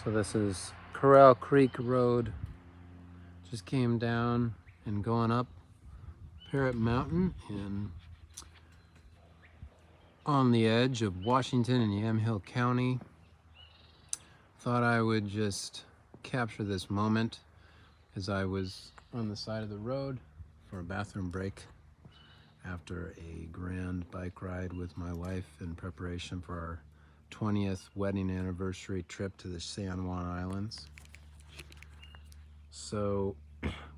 So this is Corral Creek Road. Just came down and going up Parrot Mountain on the edge of Washington and Yamhill County. Thought I would just capture this moment as I was on the side of the road for a bathroom break after a grand bike ride with my wife in preparation for our 20th wedding anniversary trip to the San Juan Islands. So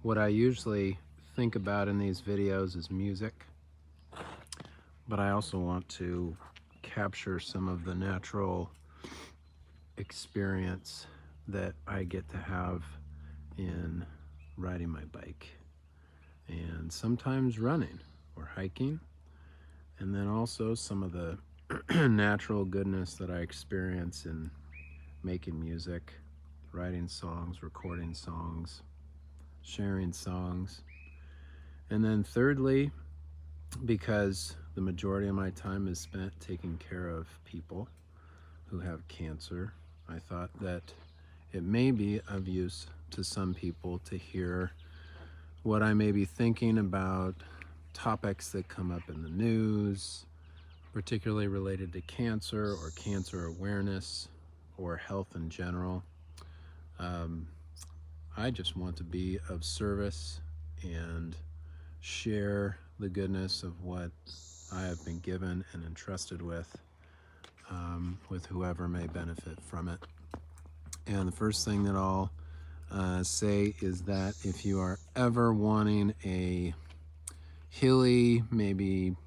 what I usually think about in these videos is music, but I also want to capture some of the natural experience that I get to have in riding my bike and sometimes running or hiking, and then also some of the natural goodness that I experience in making music, writing songs, recording songs, sharing songs. And then thirdly, because the majority of my time is spent taking care of people who have cancer, I thought that it may be of use to some people to hear what I may be thinking about topics that come up in the news, particularly related to cancer or cancer awareness or health in general. I just want to be of service and share the goodness of what I have been given and entrusted with whoever may benefit from it. And the first thing that I'll say is that if you are ever wanting a hilly, maybe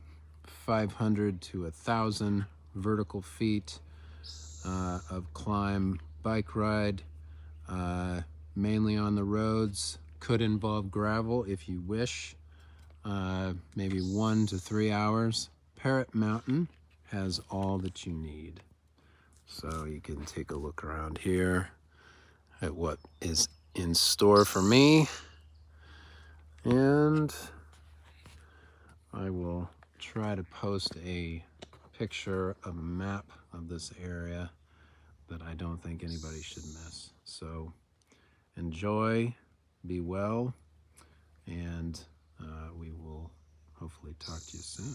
500 to 1,000 vertical feet of climb bike ride, mainly on the roads, could involve gravel if you wish, maybe 1 to 3 hours, Parrot Mountain has all that you need. So you can take a look around here at what is in store for me, and I will try to post a picture of a map of this area that I don't think anybody should miss. So enjoy, be well, and we will hopefully talk to you soon.